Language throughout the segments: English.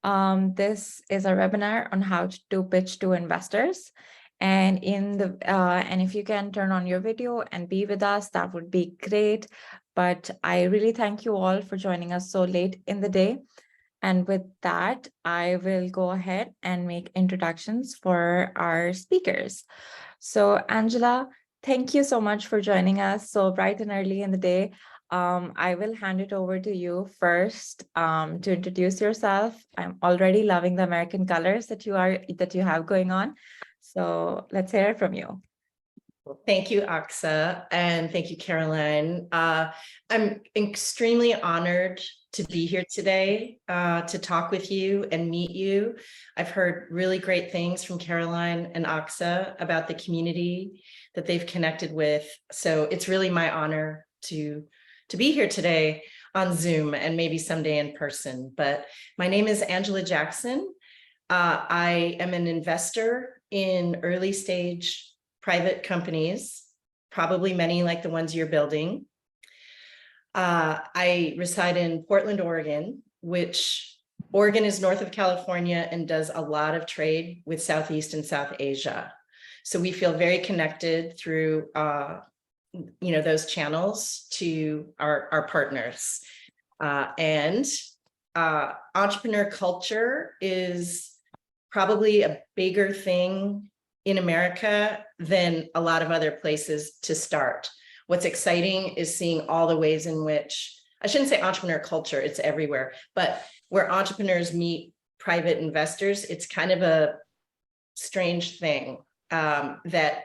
This is a webinar on how to pitch to investors. And if you can turn on your video and be with us, that would be great. But I really thank you all for joining us so late in the day. And with that, I will go ahead and make introductions for our speakers. So Angela, thank you so much for joining us so bright and early in the day. I will hand it over to you first to introduce yourself. I'm already loving the American colors that you have going on. So let's hear it from you. Well, thank you, Aksa, and thank you, Caroline. I'm extremely honored to be here today to talk with you and meet you. I've heard really great things from Caroline and Aksa about the community that they've connected with. So it's really my honor to be here today on Zoom and maybe someday in person. But my name is Angela Jackson. I am an investor in early stage private companies, probably many like the ones you're building. I reside in Portland, Oregon, which Oregon is north of California and does a lot of trade with Southeast and South Asia. So we feel very connected through those channels to our partners. Entrepreneur culture is probably a bigger thing in America than a lot of other places to start. What's exciting is seeing all the ways in which, I shouldn't say entrepreneur culture, it's everywhere, but where entrepreneurs meet private investors, it's kind of a strange thing that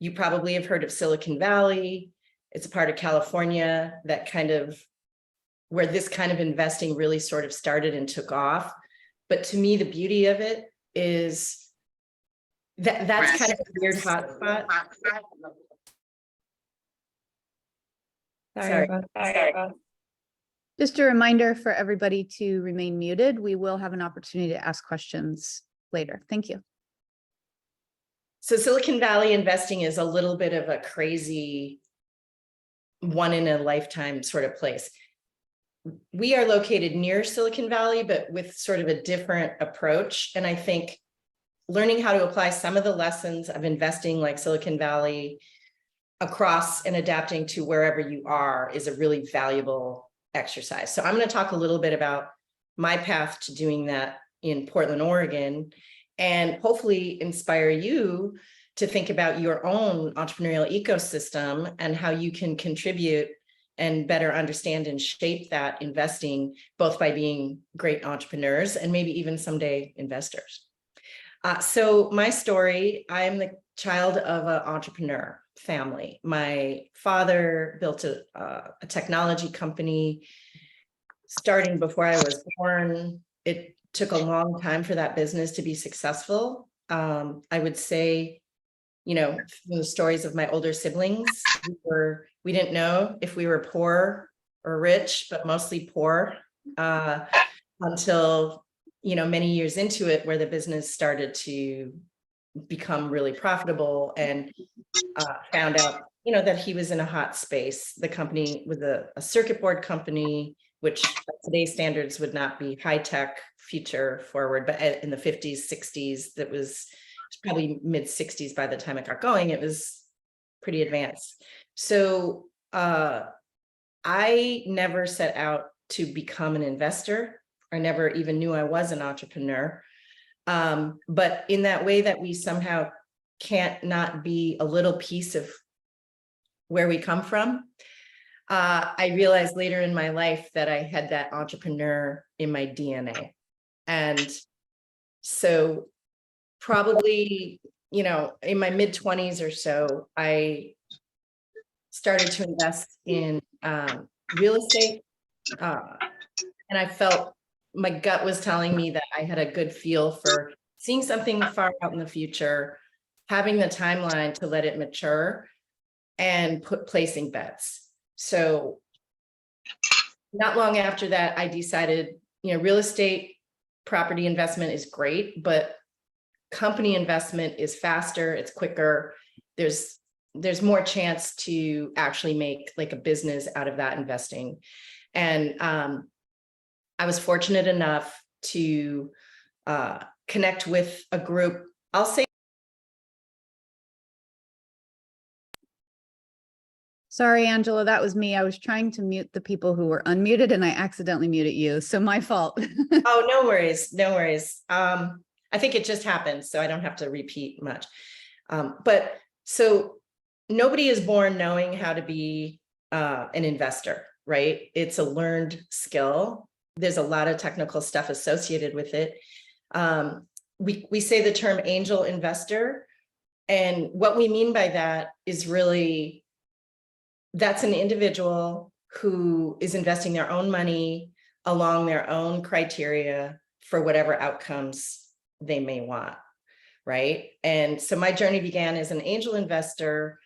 you probably have heard of Silicon Valley. It's a part of California that where this kind of investing really sort of started and took off. But to me, the beauty of it is that's kind of a weird hotspot. Sorry about that. Just a reminder for everybody to remain muted. We will have an opportunity to ask questions later. Thank you. So Silicon Valley investing is a little bit of a crazy one in a lifetime sort of place. We are located near Silicon Valley, but with sort of a different approach. And I think learning how to apply some of the lessons of investing like Silicon Valley across and adapting to wherever you are is a really valuable exercise. So I'm going to talk a little bit about my path to doing that in Portland, Oregon, and hopefully inspire you to think about your own entrepreneurial ecosystem and how you can contribute and better understand and shape that investing, both by being great entrepreneurs and maybe even someday investors. So my story, I'm the child of an entrepreneur family. My father built a technology company starting before I was born. It took a long time for that business to be successful. I would say, from the stories of my older siblings, we didn't know if we were poor or rich, but mostly poor until many years into it, where the business started to become really profitable, and found out, that he was in a hot space. The company was a circuit board company, which by today's standards would not be high tech, future forward, but in the 50s, 60s, that was probably mid 60s by the time it got going. It was pretty advanced. So I never set out to become an investor. I never even knew I was an entrepreneur. But in that way that we somehow can't not be a little piece of where we come from, I realized later in my life that I had that entrepreneur in my DNA. And so probably, in my mid-20s or so, I started to invest in real estate. And I felt my gut was telling me that I had a good feel for seeing something far out in the future, having the timeline to let it mature, and placing bets. So not long after that, I decided, real estate property investment is great, but company investment is faster, it's quicker. There's more chance to actually make like a business out of that investing. And I was fortunate enough to connect with a group. I'll say. Sorry, Angela, that was me. I was trying to mute the people who were unmuted and I accidentally muted you. So my fault. Oh, no worries. No worries. I think it just happened, so I don't have to repeat much. But so nobody is born knowing how to be an investor, right? It's a learned skill. There's a lot of technical stuff associated with it. We say the term angel investor, and what we mean by that is really that's an individual who is investing their own money along their own criteria for whatever outcomes they may want, right? And so my journey began as an angel investor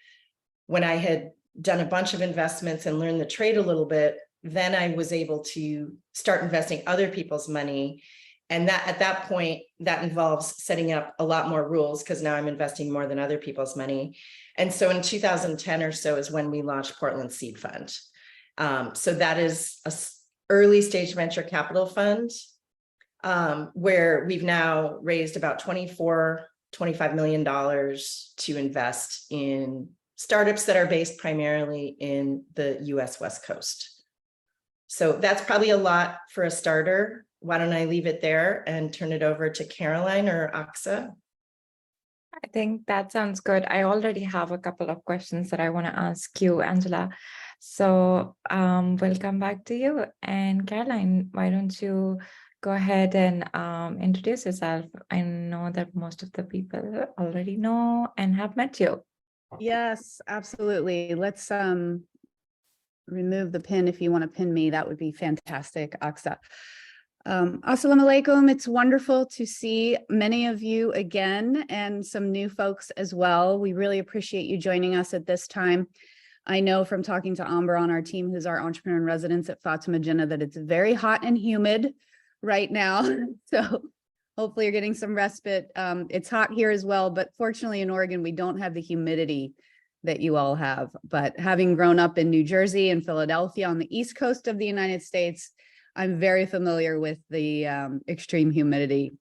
when I had done a bunch of investments and learned the trade a little bit. Then I was able to start investing other people's money. And that at that point, that involves setting up a lot more rules because now I'm investing more than other people's money. And so in 2010 or so is when we launched Portland Seed Fund. So that is an early stage venture capital fund where we've now raised about $25 million to invest in startups that are based primarily in the US West Coast. So that's probably a lot for a starter. Why don't I leave it there and turn it over to Caroline or Aksa? I think that sounds good. I already have a couple of questions that I want to ask you, Angela. So we'll come back to you. And Caroline, why don't you go ahead and introduce yourself? I know that most of the people already know and have met you. Yes, absolutely. Let's remove the pin. If you want to pin me, that would be fantastic, Aksa. Assalamu alaikum. It's wonderful to see many of you again and some new folks as well. We really appreciate you joining us at this time. I know from talking to Amber on our team, who's our entrepreneur in residence at Fatima Jinnah, that it's very hot and humid right now. So hopefully you're getting some respite. It's hot here as well, but fortunately in Oregon, we don't have the humidity that you all have. But having grown up in New Jersey and Philadelphia on the East Coast of the United States, I'm very familiar with the extreme humidity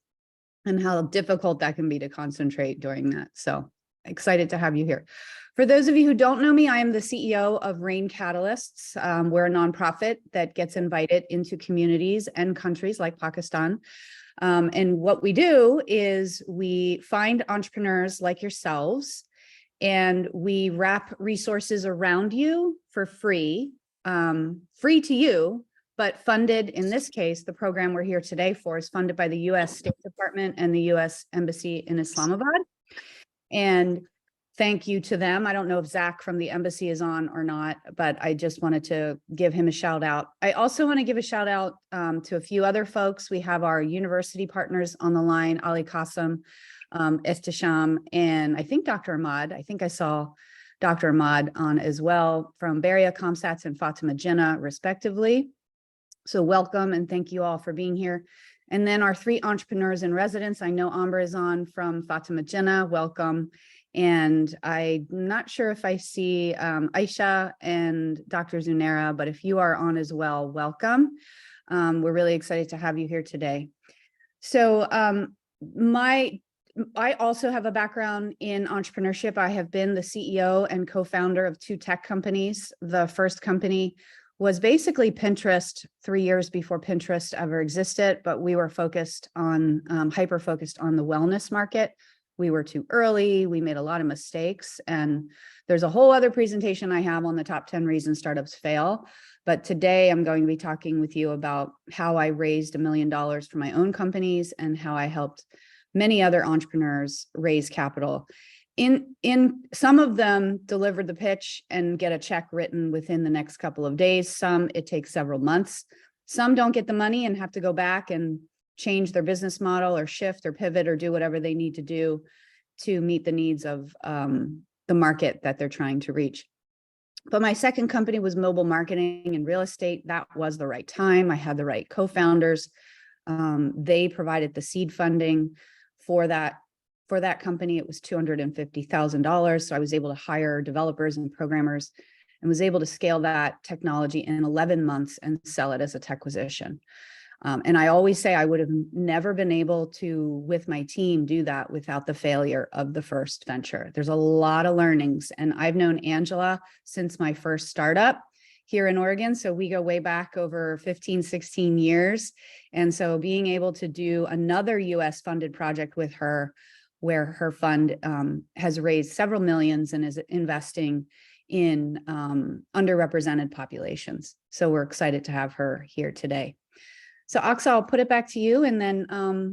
and how difficult that can be to concentrate during that. So excited to have you here. For those of you who don't know me, I am the CEO of RAINcatalysts. We're a nonprofit that gets invited into communities and countries like Pakistan. And what we do is we find entrepreneurs like yourselves and we wrap resources around you for free, free to you, but funded, in this case, the program we're here today for is funded by the US State Department and the US Embassy in Islamabad. And thank you to them. I don't know if Zach from the embassy is on or not, but I just wanted to give him a shout out. I also want to give a shout out to a few other folks. We have our university partners on the line, Ali Qasim, Estisham, and I think Dr. Ahmad. I think I saw Dr. Ahmad on as well from Beria, Comsats, and Fatima Jinnah, respectively. So welcome and thank you all for being here. And then our three entrepreneurs in residence. I know Amber is on from Fatima Jinnah. Welcome. And I'm not sure if I see Aisha and Dr. Zunera, but if you are on as well, welcome. We're really excited to have you here today. So I also have a background in entrepreneurship. I have been the CEO and co-founder of two tech companies. The first company was basically Pinterest 3 years before Pinterest ever existed, but we were focused on, hyper-focused on the wellness market. We were too early, we made a lot of mistakes, and there's a whole other presentation I have on the top 10 reasons startups fail. But today I'm going to be talking with you about how I raised $1 million for my own companies and how I helped many other entrepreneurs raise capital. In some of them delivered the pitch and get a check written within the next couple of days. Some it takes several months. Some don't get the money and have to go back and change their business model or shift or pivot or do whatever they need to do to meet the needs of the market that they're trying to reach. But my second company was mobile marketing and real estate. That was the right time. I had the right co-founders. They provided the seed funding for that company. It was $250,000. So I was able to hire developers and programmers and was able to scale that technology in 11 months and sell it as a techquisition. And I always say I would have never been able to, with my team, do that without the failure of the first venture. There's a lot of learnings. And I've known Angela since my first startup here in Oregon. So we go way back over 15, 16 years. And so being able to do another US funded project with her, where her fund has raised several millions and is investing in underrepresented populations. So we're excited to have her here today. So Aksa, I'll put it back to you, and then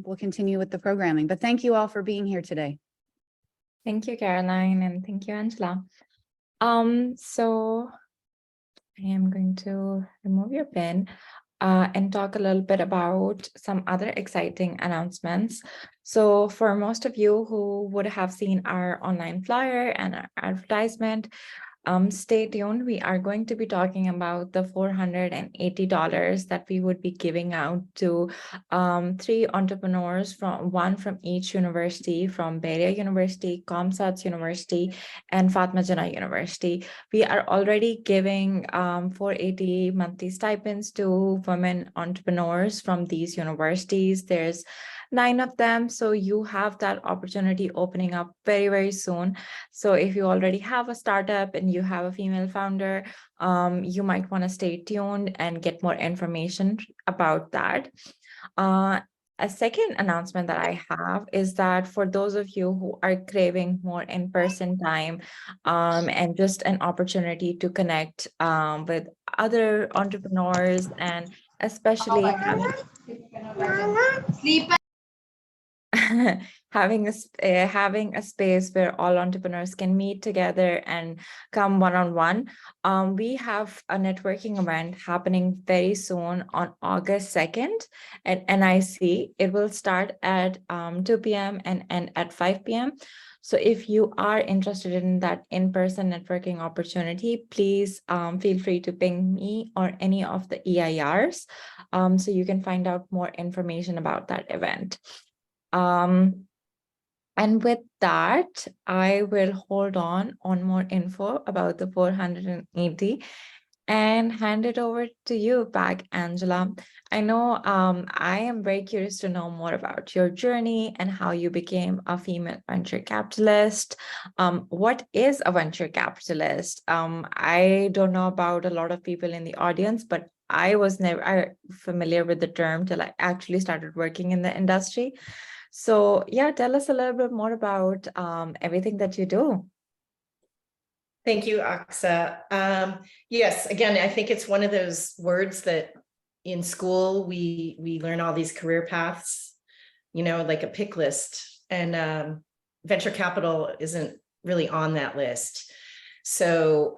we'll continue with the programming. But thank you all for being here today. Thank you, Caroline, and thank you, Angela. So I am going to remove your pin and talk a little bit about some other exciting announcements. So for most of you who would have seen our online flyer and our advertisement, stay tuned. We are going to be talking about the $480 that we would be giving out to 3 entrepreneurs, one from each university, from Beria University, Comsats University, and Fatma Jinnah University. We are already giving 480 monthly stipends to women entrepreneurs from these universities. There's 9 of them, so you have that opportunity opening up very, very soon. So if you already have a startup and you have a female founder, you might want to stay tuned and get more information about that. A second announcement that I have is that for those of you who are craving more in-person time and just an opportunity to connect with other entrepreneurs, and especially having a space where all entrepreneurs can meet together and come one-on-one. We have a networking event happening very soon on August 2nd at NIC. It will start at 2 p.m. and end at 5 p.m. So if you are interested in that in-person networking opportunity, please feel free to ping me or any of the EIRs so you can find out more information about that event. And with that, I will hold on more info about the 480 and hand it over to you back, Angela. I know I am very curious to know more about your journey and how you became a female venture capitalist. What is a venture capitalist? I don't know about a lot of people in the audience, but I was never familiar with the term till I actually started working in the industry. So yeah, tell us a little bit more about everything that you do. Thank you, Aksa. Yes, again, I think it's one of those words that in school we learn all these career paths, you know, like a pick list, and venture capital isn't really on that list. So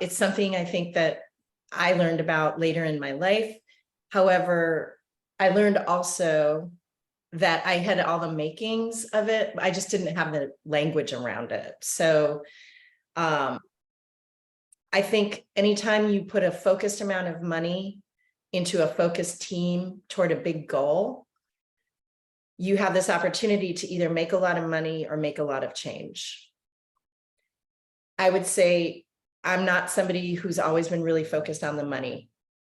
it's something I think that I learned about later in my life. However, I learned also that I had all the makings of it. I just didn't have the language around it. So I think anytime you put a focused amount of money into a focused team toward a big goal, you have this opportunity to either make a lot of money or make a lot of change. I would say I'm not somebody who's always been really focused on the money.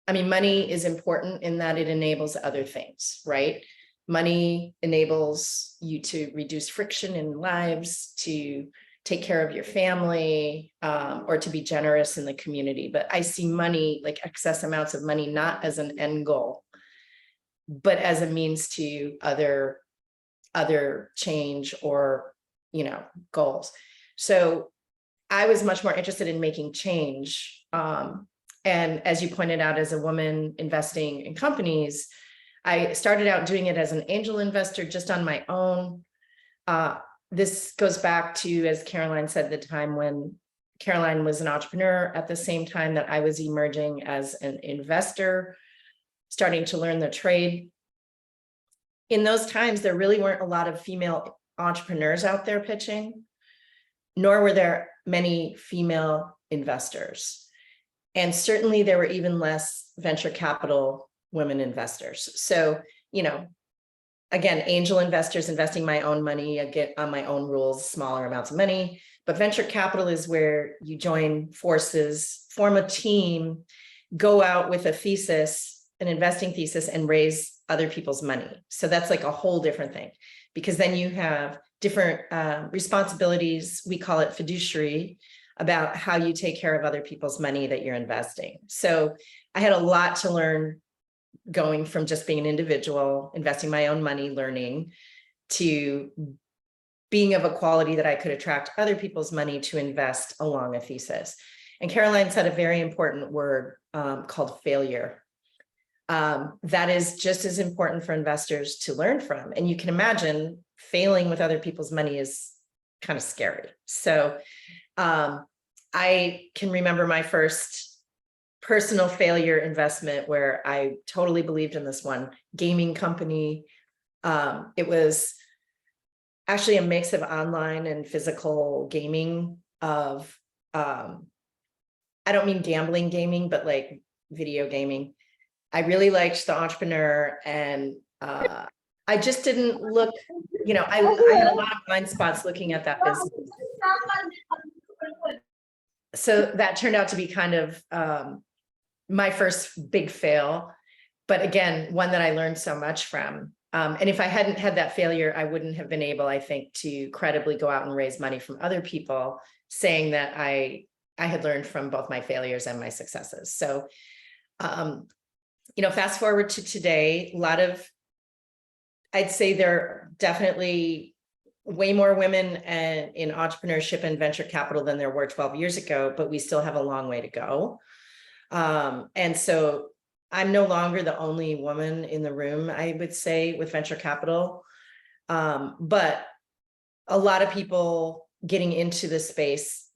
I mean, money is important in that it enables other things, right? Money enables you to reduce friction in lives, to take care of your family, or to be generous in the community. But I see money, like excess amounts of money, not as an end goal, but as a means to other change or, you know, goals. So I was much more interested in making change. And as you pointed out, as a woman investing in companies, I started out doing it as an angel investor just on my own. This goes back to, as Caroline said, the time when Caroline was an entrepreneur at the same time that I was emerging as an investor, starting to learn the trade. In those times, there really weren't a lot of female entrepreneurs out there pitching, nor were there many female investors. And certainly there were even less venture capital women investors. So, you know, again, angel investors investing my own money, I get on my own rules, smaller amounts of money, but venture capital is where you join forces, form a team, go out with a thesis an investing thesis and raise other people's money. So that's like a whole different thing, because then you have different responsibilities. We call it fiduciary, about how you take care of other people's money that you're investing. So I had a lot to learn going from just being an individual, investing my own money, learning, to being of a quality that I could attract other people's money to invest along a thesis. And Caroline said a very important word called failure. That is just as important for investors to learn from. And you can imagine failing with other people's money is kind of scary. So I can remember my first personal failure investment where I totally believed in this one gaming company. It was actually a mix of online and physical gaming of, I don't mean gambling gaming, but like video gaming. I really liked the entrepreneur, and I just didn't look, you know, I had a lot of blind spots looking at that business. So that turned out to be kind of my first big fail, but again, one that I learned so much from. And if I hadn't had that failure, I wouldn't have been able, I think, to credibly go out and raise money from other people, saying that I had learned from both my failures and my successes. So, you know, fast forward to today, a lot of, I'd say there are definitely way more women in entrepreneurship and venture capital than there were 12 years ago, but we still have a long way to go. And so I'm no longer the only woman in the room, I would say, with venture capital. But a lot of people getting into this space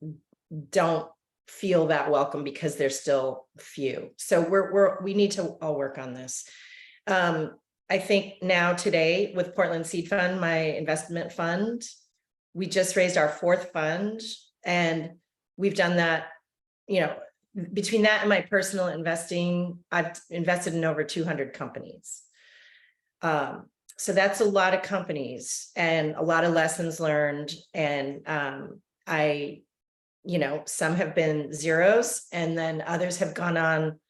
don't feel that welcome because there's still few. So we need to all work on this. I think now today with Portland Seed Fund, my investment fund, we just raised our 4th fund, and we've done that, you know, between that and my personal investing, I've invested in over 200 companies. So that's a lot of companies and a lot of lessons learned. And you know, some have been zeros, and then others have gone on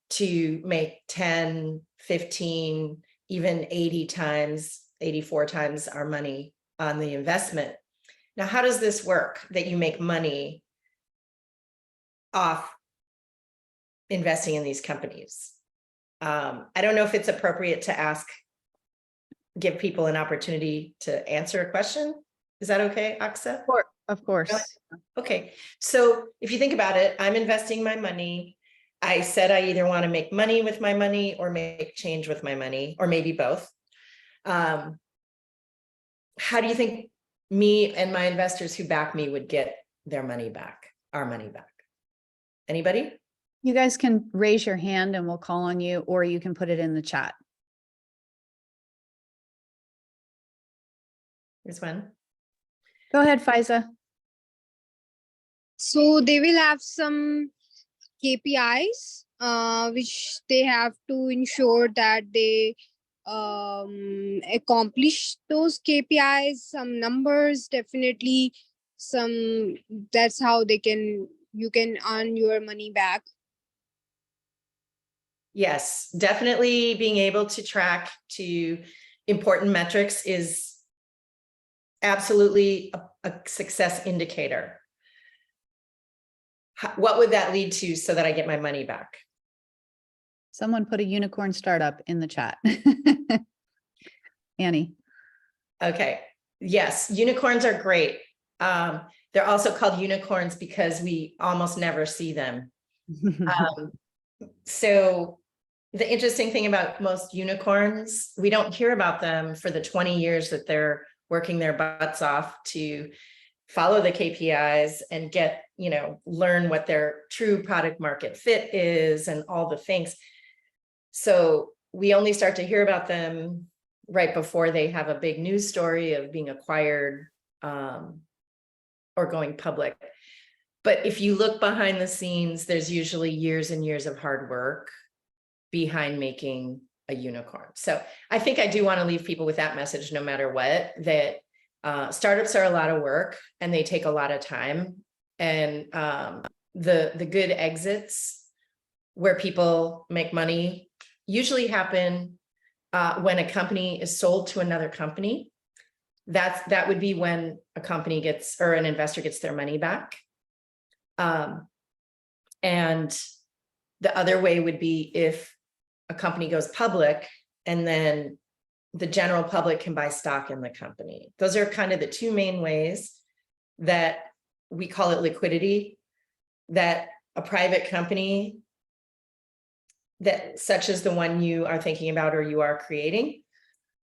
to make 10, 15, even 80 times, 84 times our money on the investment. Now, how does this work that you make money off investing in these companies? I don't know if it's appropriate to give people an opportunity to answer a question. Is that okay, Aksa? Of course. Okay, so if you think about it, I'm investing my money. I said I either want to make money with my money or make change with my money, or maybe both. How do you think me and my investors who back me would get their money back, our money back? Anybody? You guys can raise your hand and we'll call on you, or you can put it in the chat. Here's one. Go ahead, Faiza. So they will have some KPIs, which they have to ensure that they accomplish those KPIs, some numbers, definitely some, that's how you can earn your money back. Yes, definitely being able to track to important metrics is absolutely a success indicator. What would that lead to so that I get my money back? Someone put a unicorn startup in the chat. Annie. Okay. Yes, unicorns are great. They're also called unicorns because we almost never see them. So the interesting thing about most unicorns, we don't hear about them for the 20 years that they're working their butts off to follow the KPIs and get, you know, learn what their true product market fit is and all the things. So we only start to hear about them right before they have a big news story of being acquired or going public. But if you look behind the scenes, there's usually years and years of hard work behind making a unicorn. So I think I do want to leave people with that message, no matter what, that startups are a lot of work and they take a lot of time. And the good exits where people make money usually happen when a company is sold to another company. That would be when a company gets, or an investor gets their money back. And the other way would be if a company goes public and then the general public can buy stock in the company. Those are kind of the two main ways that we call it liquidity, that a private company that such as the one you are thinking about or you are creating,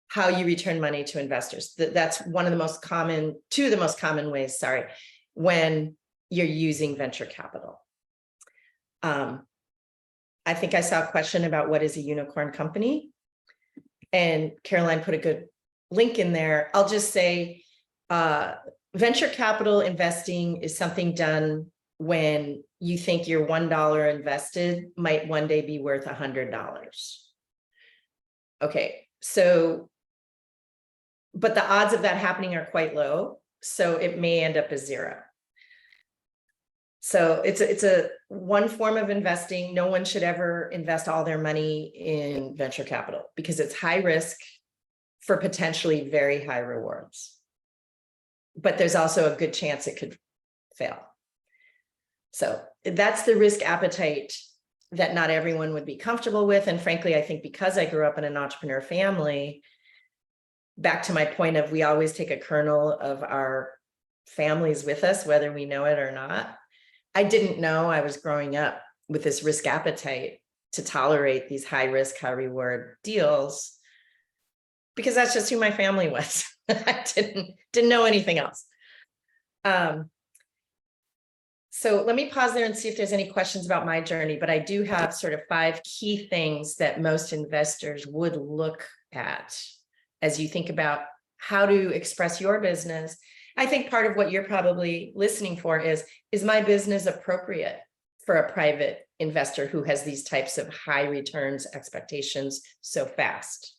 how you return money to investors. That's one of the most common, two of the most common ways, sorry, when you're using venture capital. I think I saw a question about what is a unicorn company, and Caroline put a good link in there. I'll just say venture capital investing is something done when you think your $1 invested might one day be worth $100. Okay, so, but the odds of that happening are quite low, so it may end up as zero. So it's a one form of investing. No one should ever invest all their money in venture capital because it's high risk for potentially very high rewards. But there's also a good chance it could fail. So that's the risk appetite that not everyone would be comfortable with. And frankly, I think because I grew up in an entrepreneur family, back to my point of we always take a kernel of our families with us, whether we know it or not. I didn't know I was growing up with this risk appetite to tolerate these high risk, high reward deals, because that's just who my family was. I didn't know anything else. So let me pause there and see if there's any questions about my journey, but I do have sort of 5 key things that most investors would look at as you think about how to express your business. I think part of what you're probably listening for is my business appropriate for a private investor who has these types of high returns expectations so fast?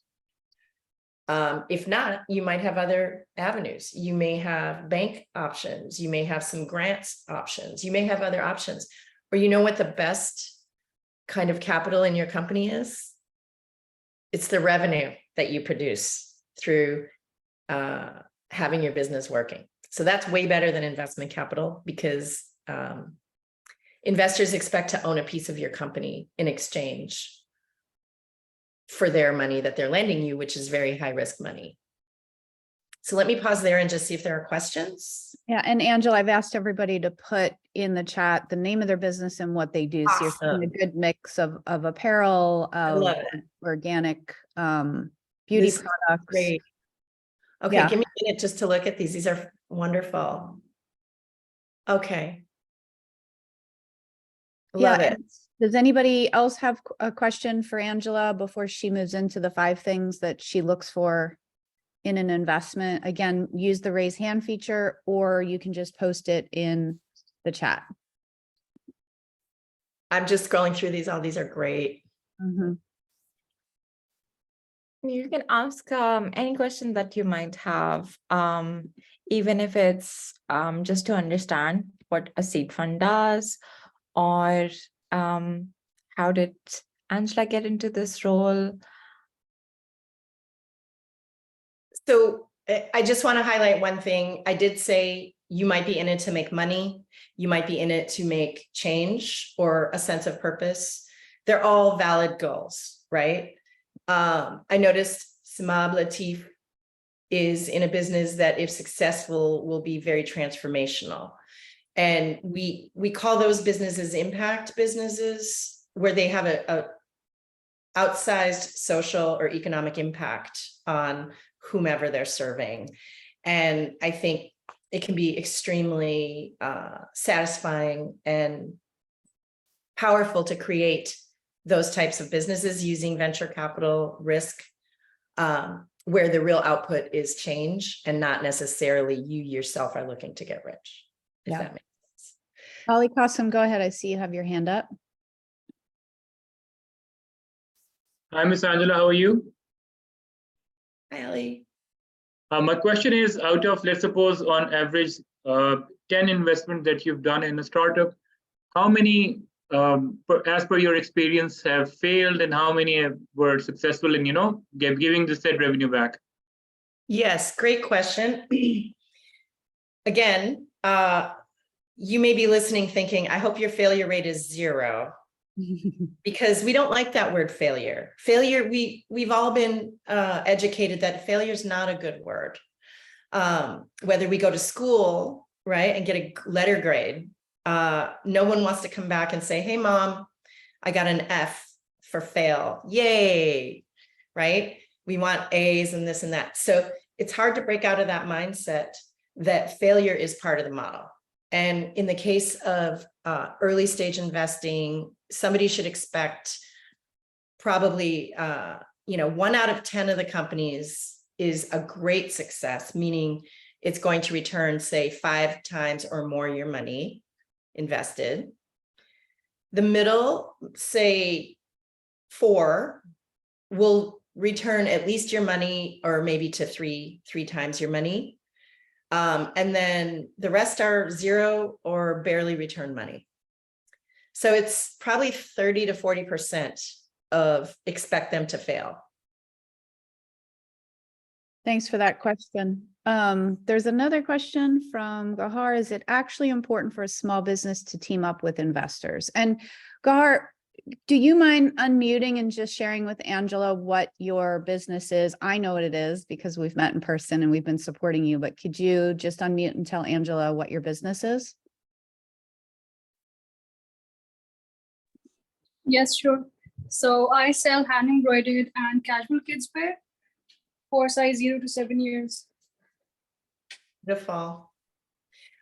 If not, you might have other avenues. You may have bank options. You may have some grants options. You may have other options. Or you know what the best kind of capital in your company is? It's the revenue that you produce through having your business working. So that's way better than investment capital because investors expect to own a piece of your company in exchange for their money that they're lending you, which is very high risk money. So let me pause there and just see if there are questions. Yeah, and Angela, I've asked everybody to put in the chat the name of their business and what they do. So you're seeing a good mix of apparel, of organic beauty products. Great. Okay, Yeah. give me a minute just to look at these. These are wonderful. Okay. Love it. Does anybody else have a question for Angela before she moves into the 5 things that she looks for in an investment? Again, use the raise hand feature, or you can just post it in the chat. I'm just scrolling through these. All these are great. Mm-hmm. You can ask any question that you might have, even if it's just to understand what a seed fund does, or how did Angela get into this role? So I just want to highlight one thing. I did say you might be in it to make money. You might be in it to make change or a sense of purpose. They're all valid goals, right? I noticed Samab Latif is in a business that, if successful, will be very transformational. And we call those businesses impact businesses, where they have a outsized social or economic impact on whomever they're serving. And I think it can be extremely satisfying and powerful to create those types of businesses using venture capital risk, where the real output is change and not necessarily you yourself are looking to get rich, if that makes sense. Ali Qasim, go ahead. I see you have your hand up. Hi, Miss Angela. How are you? Hi, Ali. My question is, out of, let's suppose, on average, 10 investments that you've done in a startup, how many as per your experience, have failed, and how many were successful in, giving the said revenue back? Yes, great question. Again, you may be listening thinking, I hope your failure rate is 0, because we don't like that word failure. Failure, we've all been educated that failure is not a good word. Whether we go to school, right, and get a letter grade, no one wants to come back and say, hey, mom, I got an F for fail. Yay, right? We want A's and this and that. So it's hard to break out of that mindset that failure is part of the model. And in the case of early stage investing, somebody should expect probably, 1 out of 10 of the companies is a great success, meaning it's going to return, say, 5 times or more your money invested. The middle, say 4, will return at least your money, or maybe to three times your money. And then the rest are 0 or barely return money. So it's probably 30 to 40% of expect them to fail. Thanks for that question. There's another question from Gahar. Is it actually important for a small business to team up with investors? And Gahar, do you mind unmuting and just sharing with Angela what your business is? I know what it is because we've met in person and we've been supporting you, but could you just unmute and tell Angela what your business is? Yes, sure. So I sell hand embroidered and casual kids wear for size 0 to 7 years. Beautiful.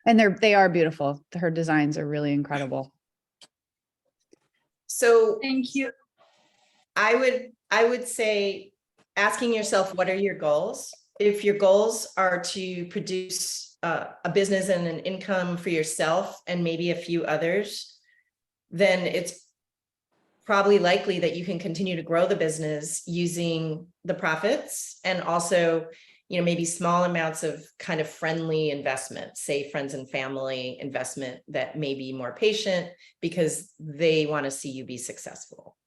And they are beautiful. Her designs are really incredible. So Thank you. I would say asking yourself, what are your goals? If your goals are to produce a business and an income for yourself and maybe a few others, then it's probably likely that you can continue to grow the business using the profits, and also, maybe small amounts of kind of friendly investment, say friends and family investment that may be more patient because they want to see you be successful.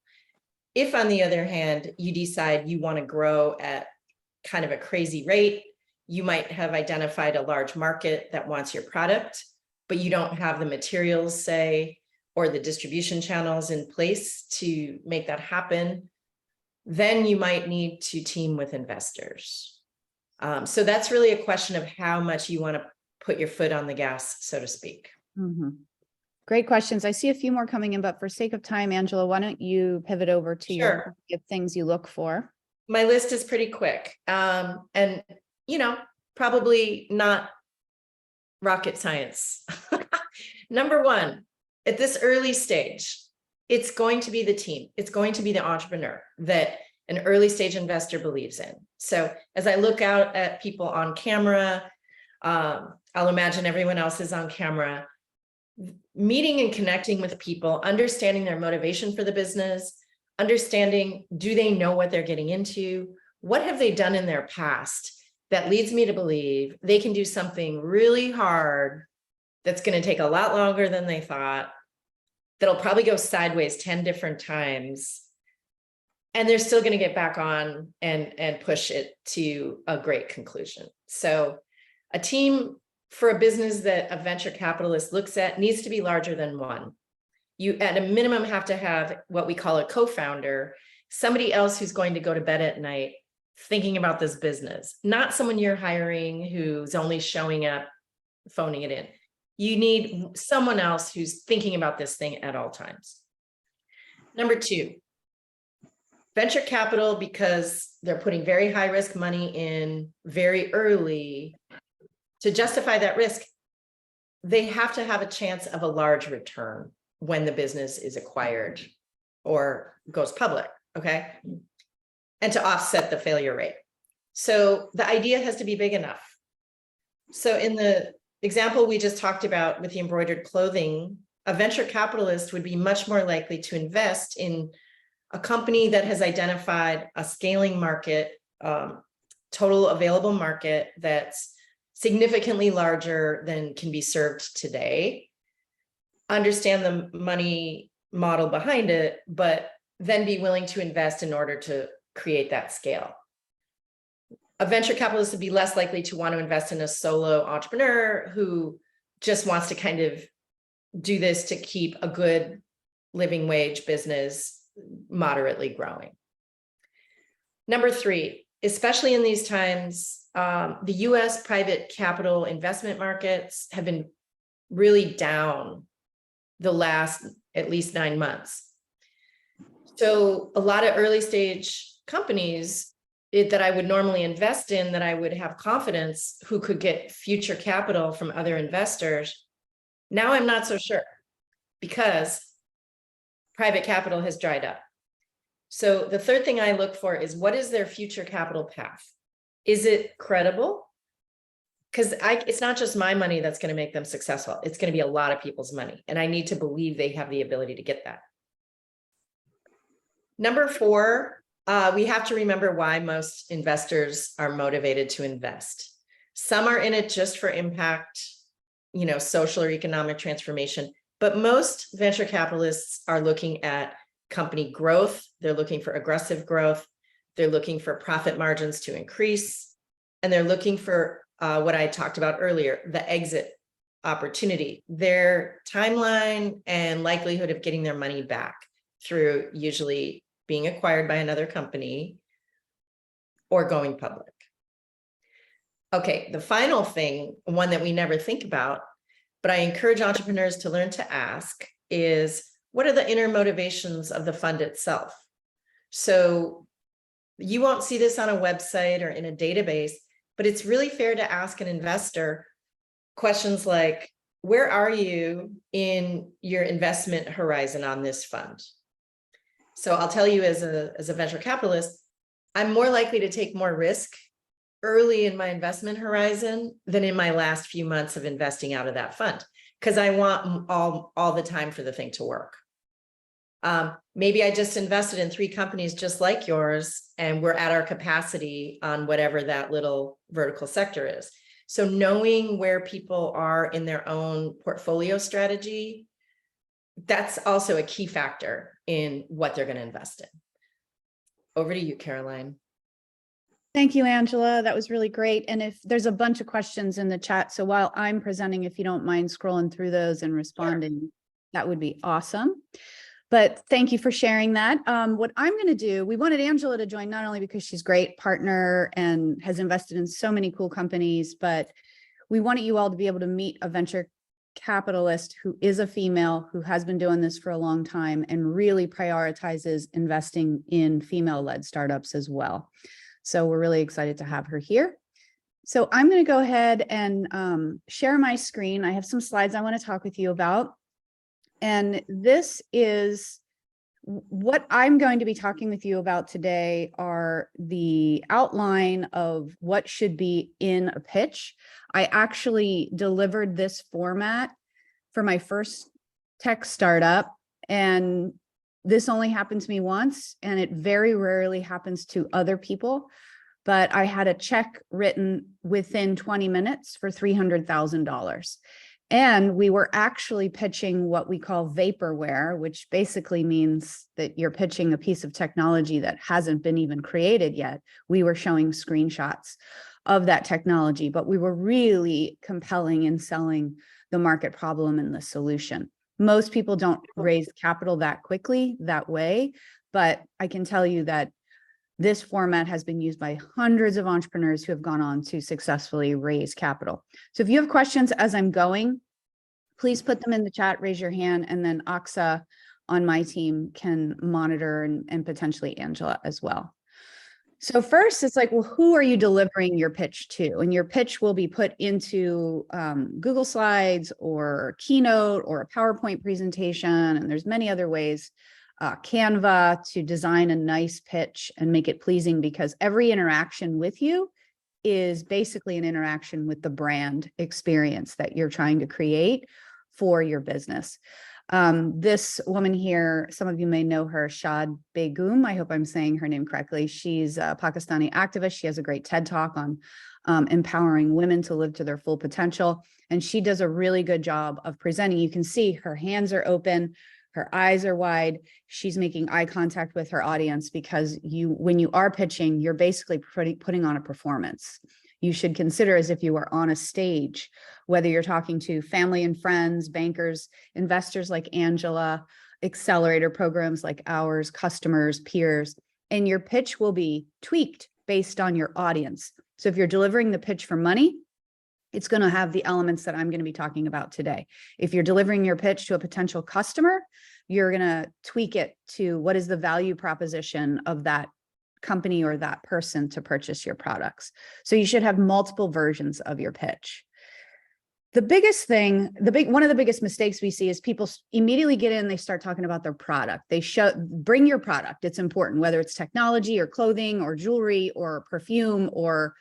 If, on the other hand, you decide you want to grow at kind of a crazy rate, you might have identified a large market that wants your product, but you don't have the materials, say, or the distribution channels in place to make that happen, then you might need to team with investors. So that's really a question of how much you want to put your foot on the gas, so to speak. Mm-hmm. Great questions. I see a few more coming in, but for sake of time, Angela, why don't you pivot over to your things you look for? My list is pretty quick. And, probably not rocket science. Number 1, at this early stage, it's going to be the team. It's going to be the entrepreneur that an early stage investor believes in. So as I look out at people on camera, I'll imagine everyone else is on camera, meeting and connecting with people, understanding their motivation for the business, understanding, do they know what they're getting into? What have they done in their past that leads me to believe they can do something really hard that's going to take a lot longer than they thought, that'll probably go sideways 10 different times, and they're still going to get back on and push it to a great conclusion. So a team for a business that a venture capitalist looks at needs to be larger than 1. You, at a minimum, have to have what we call a co-founder, somebody else who's going to go to bed at night thinking about this business, not someone you're hiring who's only showing up, phoning it in. You need someone else who's thinking about this thing at all times. Number 2, venture capital, because they're putting very high risk money in very early, to justify that risk, they have to have a chance of a large return when the business is acquired or goes public, okay? And to offset the failure rate. So the idea has to be big enough. So in the example we just talked about with the embroidered clothing, a venture capitalist would be much more likely to invest in a company that has identified a scaling market, total available market that's significantly larger than can be served today, understand the money model behind it, but then be willing to invest in order to create that scale. A venture capitalist would be less likely to want to invest in a solo entrepreneur who just wants to kind of do this to keep a good living wage business moderately growing. Number 3, especially in these times, the US private capital investment markets have been really down the last at least 9 months. So a lot of early stage companies that I would normally invest in, that I would have confidence who could get future capital from other investors, now I'm not so sure, because private capital has dried up. So the third thing I look for is, what is their future capital path? Is it credible? Because it's not just my money that's going to make them successful. It's going to be a lot of people's money, and I need to believe they have the ability to get that. Number 4, we have to remember why most investors are motivated to invest. Some are in it just for impact, social or economic transformation, but most venture capitalists are looking at company growth. They're looking for aggressive growth. They're looking for profit margins to increase, and they're looking for what I talked about earlier, the exit opportunity, their timeline and likelihood of getting their money back through usually being acquired by another company or going public. Okay, the final thing, one that we never think about, but I encourage entrepreneurs to learn to ask, is what are the inner motivations of the fund itself? So you won't see this on a website or in a database, but it's really fair to ask an investor questions like, where are you in your investment horizon on this fund? So I'll tell you, as a venture capitalist, I'm more likely to take more risk early in my investment horizon than in my last few months of investing out of that fund, because I want all the time for the thing to work. Maybe I just invested in 3 companies just like yours, and we're at our capacity on whatever that little vertical sector is. So knowing where people are in their own portfolio strategy, that's also a key factor in what they're going to invest in. Over to you, Caroline. Thank you, Angela. That was really great. And if there's a bunch of questions in the chat, so while I'm presenting, if you don't mind scrolling through those and responding, that would be awesome. But thank you for sharing that. What I'm going to do, we wanted Angela to join, not only because she's a great partner and has invested in so many cool companies, but we wanted you all to be able to meet a venture capitalist who is a female, who has been doing this for a long time and really prioritizes investing in female-led startups as well. So we're really excited to have her here. So I'm going to go ahead and share my screen. I have some slides I want to talk with you about. And this is what I'm going to be talking with you about today, are the outline of what should be in a pitch. I actually delivered this format for my first tech startup, and this only happened to me once, and it very rarely happens to other people. But I had a check written within 20 minutes for $300,000. And we were actually pitching what we call vaporware, which basically means that you're pitching a piece of technology that hasn't been even created yet. We were showing screenshots of that technology, but we were really compelling in selling the market problem and the solution. Most people don't raise capital that quickly, that way, but I can tell you that this format has been used by hundreds of entrepreneurs who have gone on to successfully raise capital. So if you have questions as I'm going, please put them in the chat, raise your hand, and then Aksa on my team can monitor, and potentially Angela as well. So first, it's like, well, who are you delivering your pitch to? And your pitch will be put into Google Slides or Keynote or a PowerPoint presentation, and there's many other ways. Canva to design a nice pitch and make it pleasing, because every interaction with you is basically an interaction with the brand experience that you're trying to create for your business. This woman here, some of you may know her, Shad Begum. I hope I'm saying her name correctly. She's a Pakistani activist. She has a great TED Talk on empowering women to live to their full potential. And she does a really good job of presenting. You can see her hands are open. Her eyes are wide. She's making eye contact with her audience because when you are pitching, you're basically putting on a performance. You should consider as if you were on a stage, whether you're talking to family and friends, bankers, investors like Angela, accelerator programs like ours, customers, peers, and your pitch will be tweaked based on your audience. So if you're delivering the pitch for money, it's going to have the elements that I'm going to be talking about today. If you're delivering your pitch to a potential customer, you're going to tweak it to what is the value proposition of that company or that person to purchase your products. So you should have multiple versions of your pitch. The biggest thing, one of the biggest mistakes we see is people immediately get in, they start talking about their product. Bring your product. It's important, whether it's technology or clothing or jewelry or perfume or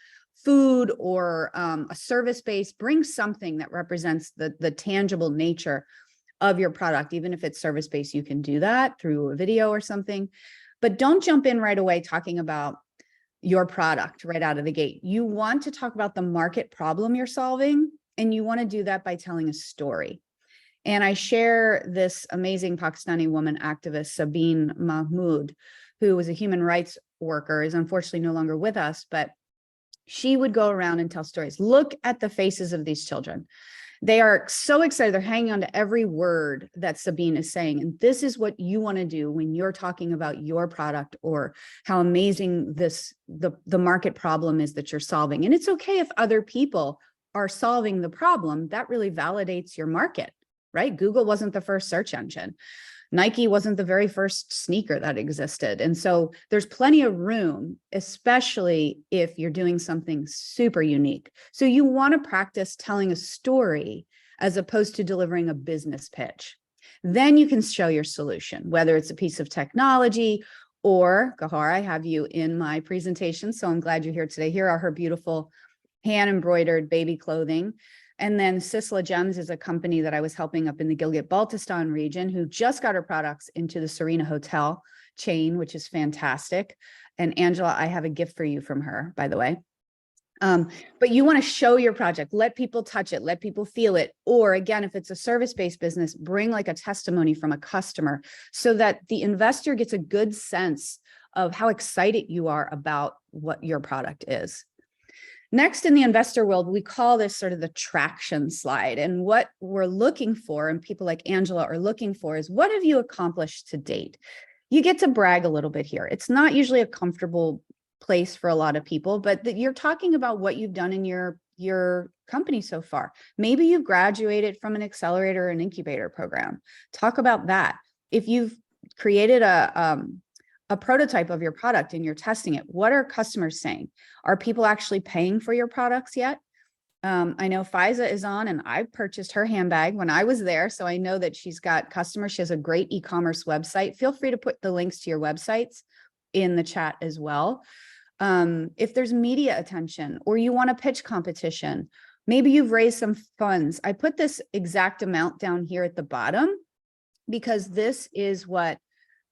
food or a service base. Bring something that represents the tangible nature of your product. Even if it's service-based, you can do that through a video or something, but don't jump in right away talking about your product right out of the gate. You want to talk about the market problem you're solving, and you want to do that by telling a story. And I share this amazing Pakistani woman activist, Sabine Mahmood, who was a human rights worker, is unfortunately no longer with us, but she would go around and tell stories. Look at the faces of these children. They are so excited. They're hanging on to every word that Sabine is saying. And this is what you want to do when you're talking about your product or how amazing the market problem is that you're solving. And it's okay if other people are solving the problem. That really validates your market, right? Google wasn't the first search engine. Nike wasn't the very first sneaker that existed. And so there's plenty of room, especially if you're doing something super unique. So you want to practice telling a story as opposed to delivering a business pitch. Then you can show your solution, whether it's a piece of technology or, Gahar, I have you in my presentation, so I'm glad you're here today. Here are her beautiful hand-embroidered baby clothing. And then Sisla Gems is a company that I was helping up in the Gilgit-Baltistan region who just got her products into the Serena Hotel chain, which is fantastic. And Angela, I have a gift for you from her, by the way. But you want to show your project, let people touch it, let people feel it. Or again, if it's a service-based business, bring like a testimony from a customer so that the investor gets a good sense of how excited you are about what your product is. Next, in the investor world, we call this sort of the traction slide. And what we're looking for, and people like Angela are looking for, is what have you accomplished to date? You get to brag a little bit here. It's not usually a comfortable place for a lot of people, but you're talking about what you've done in your company so far. Maybe you've graduated from an accelerator or an incubator program. Talk about that. If you've created a prototype of your product and you're testing it, what are customers saying? Are people actually paying for your products yet? I know Faiza is on, and I purchased her handbag when I was there. So I know that she's got customers. She has a great e-commerce website. Feel free to put the links to your websites in the chat as well. If there's media attention or you want a pitch competition, maybe you've raised some funds. I put this exact amount down here at the bottom because this is what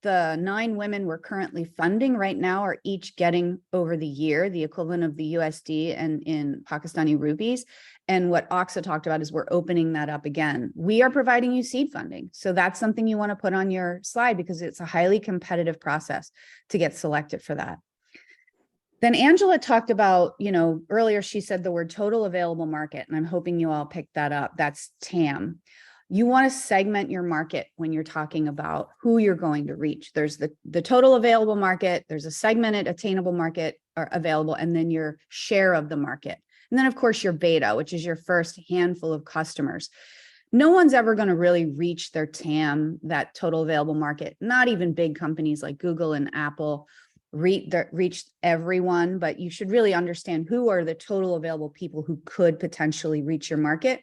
the 9 women we're currently funding right now are each getting over the year, the equivalent of the USD and in Pakistani rupees. And what Aksa talked about is we're opening that up again. We are providing you seed funding. So that's something you want to put on your slide because it's a highly competitive process to get selected for that. Then Angela talked about, earlier she said the word total available market, and I'm hoping you all picked that up. That's TAM. You want to segment your market when you're talking about who you're going to reach. There's the total available market, there's a segmented attainable market available, and then your share of the market. And then of course your beta, which is your first handful of customers. No one's ever going to really reach their TAM, that total available market. Not even big companies like Google and Apple reach everyone, but you should really understand who are the total available people who could potentially reach your market.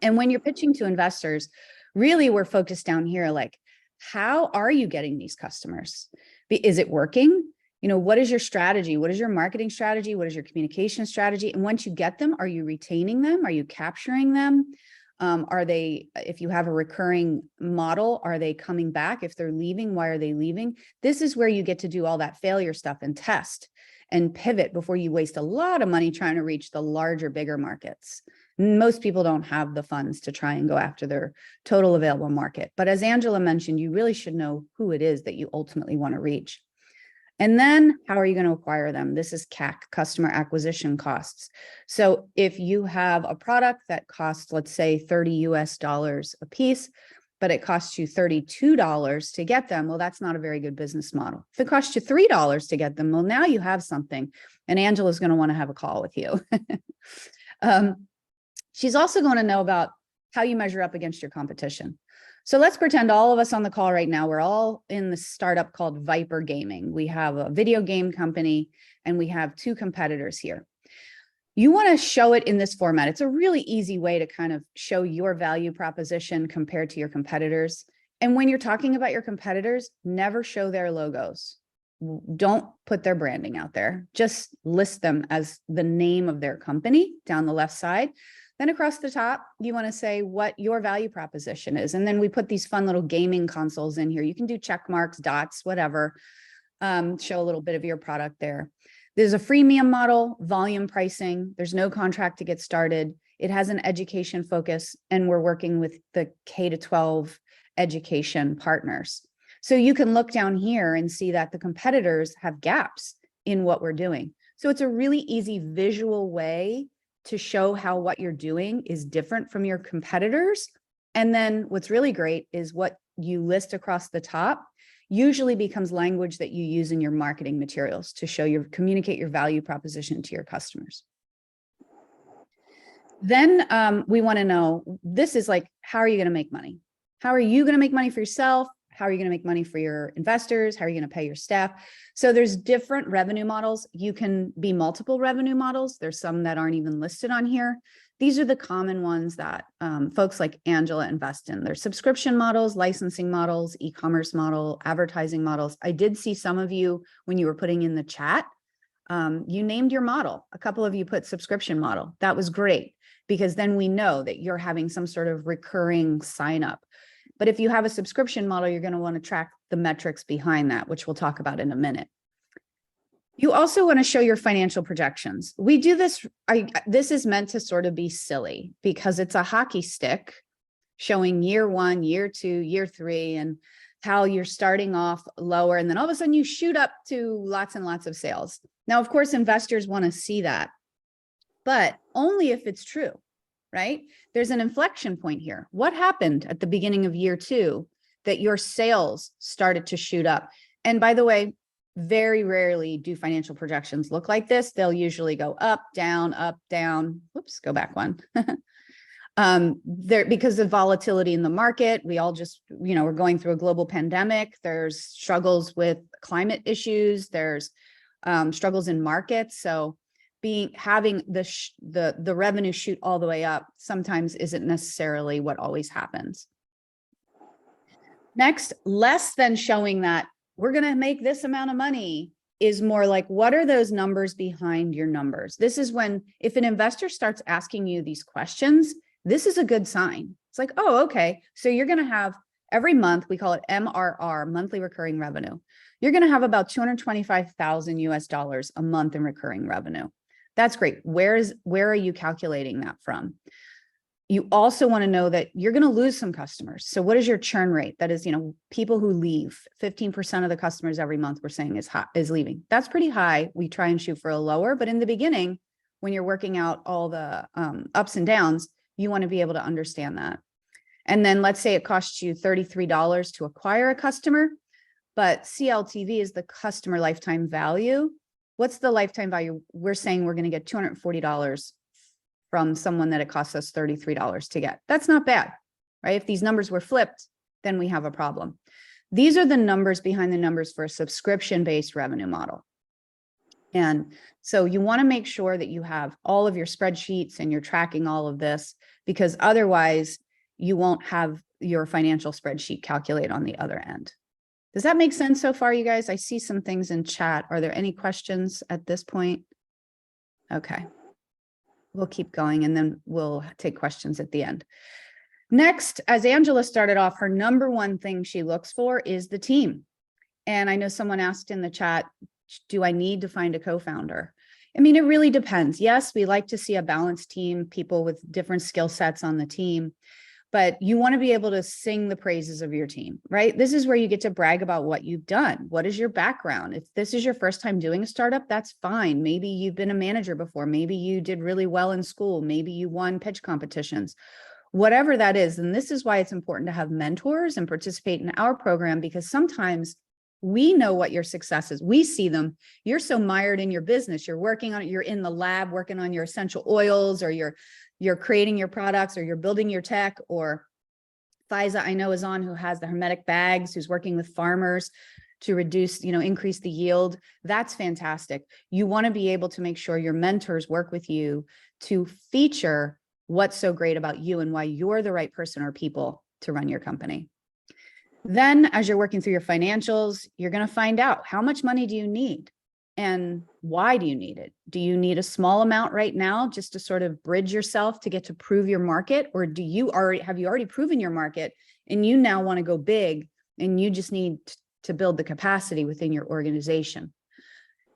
And when you're pitching to investors, really we're focused down here, like, how are you getting these customers? Is it working? What is your strategy? What is your marketing strategy? What is your communication strategy? And once you get them, are you retaining them? Are you capturing them? Are they, if you have a recurring model, are they coming back? If they're leaving, why are they leaving? This is where you get to do all that failure stuff and test and pivot before you waste a lot of money trying to reach the larger, bigger markets. Most people don't have the funds to try and go after their total available market. But as Angela mentioned, you really should know who it is that you ultimately want to reach. And then how are you going to acquire them? This is CAC, customer acquisition costs. So if you have a product that costs, let's say $30 US a piece, but it costs you $32 to get them, well, that's not a very good business model. If it costs you $3 to get them, well, now you have something, and Angela's going to want to have a call with you. She's also going to know about how you measure up against your competition. So let's pretend all of us on the call right now, we're all in the startup called Viper Gaming. We have a video game company and we have 2 competitors here. You want to show it in this format. It's a really easy way to kind of show your value proposition compared to your competitors. And when you're talking about your competitors, never show their logos. Don't put their branding out there. Just list them as the name of their company down the left side. Then across the top, you want to say what your value proposition is. And then we put these fun little gaming consoles in here. You can do check marks, dots, whatever. Show a little bit of your product there. There's a freemium model, volume pricing. There's no contract to get started. It has an education focus, and we're working with the K-12 education partners. So you can look down here and see that the competitors have gaps in what we're doing. So it's a really easy visual way to show how what you're doing is different from your competitors. And then what's really great is what you list across the top usually becomes language that you use in your marketing materials to show your, communicate your value proposition to your customers. Then we want to know, this is like, how are you going to make money? How are you going to make money for yourself? How are you going to make money for your investors? How are you going to pay your staff? So there's different revenue models. You can be multiple revenue models. There's some that aren't even listed on here. These are the common ones that folks like Angela invest in. There's subscription models, licensing models, e-commerce model, advertising models. I did see some of you when you were putting in the chat, you named your model. A couple of you put subscription model. That was great, because then we know that you're having some sort of recurring sign up. But if you have a subscription model, you're going to want to track the metrics behind that, which we'll talk about in a minute. You also want to show your financial projections. We do this, this is meant to sort of be silly because it's a hockey stick showing year 1, year 2, year 3, and how you're starting off lower. And then all of a sudden you shoot up to lots and lots of sales. Now, of course, investors want to see that, but only if it's true. Right? There's an inflection point here. What happened at the beginning of year 2 that your sales started to shoot up? And by the way, very rarely do financial projections look like this. They'll usually go up, down, up, down. Whoops, go back one. Because of volatility in the market, we all just, we're going through a global pandemic. There's struggles with climate issues. There's struggles in markets. So having the revenue shoot all the way up sometimes isn't necessarily what always happens. Next, less than showing that we're going to make this amount of money is more like, what are those numbers behind your numbers? This is when, if an investor starts asking you these questions, this is a good sign. It's like, oh, okay. So you're going to have every month, we call it MRR, monthly recurring revenue. You're going to have about $225,000 US a month in recurring revenue. That's great. Where are you calculating that from? You also want to know that you're going to lose some customers. So what is your churn rate? That is, people who leave. 15% of the customers every month we're saying is leaving. That's pretty high. We try and shoot for a lower, but in the beginning, when you're working out all the ups and downs, you want to be able to understand that. And then let's say it costs you $33 to acquire a customer, but CLTV is the customer lifetime value. What's the lifetime value? We're saying we're going to get $240 from someone that it costs us $33 to get. That's not bad, right? If these numbers were flipped, then we have a problem. These are the numbers behind the numbers for a subscription-based revenue model. And so you want to make sure that you have all of your spreadsheets and you're tracking all of this, because otherwise you won't have your financial spreadsheet calculate on the other end. Does that make sense so far, you guys? I see some things in chat. Are there any questions at this point? Okay. We'll keep going and then we'll take questions at the end. Next, as Angela started off, her number one thing she looks for is the team. And I know someone asked in the chat, do I need to find a co-founder? I mean, it really depends. Yes, we like to see a balanced team, people with different skill sets on the team, but you want to be able to sing the praises of your team, right? This is where you get to brag about what you've done. What is your background? If this is your first time doing a startup, that's fine. Maybe you've been a manager before. Maybe you did really well in school. Maybe you won pitch competitions, whatever that is. And this is why it's important to have mentors and participate in our program, because sometimes we know what your success is. We see them. You're so mired in your business. You're working on it. You're in the lab working on your essential oils, or you're creating your products, or you're building your tech. Or Faiza, I know, is on, who has the hermetic bags, who's working with farmers to reduce, increase the yield. That's fantastic. You want to be able to make sure your mentors work with you to feature what's so great about you and why you're the right person or people to run your company. Then, as you're working through your financials, you're going to find out, how much money do you need and why do you need it? Do you need a small amount right now just to sort of bridge yourself to get to prove your market? Or have you already proven your market and you now want to go big and you just need to build the capacity within your organization?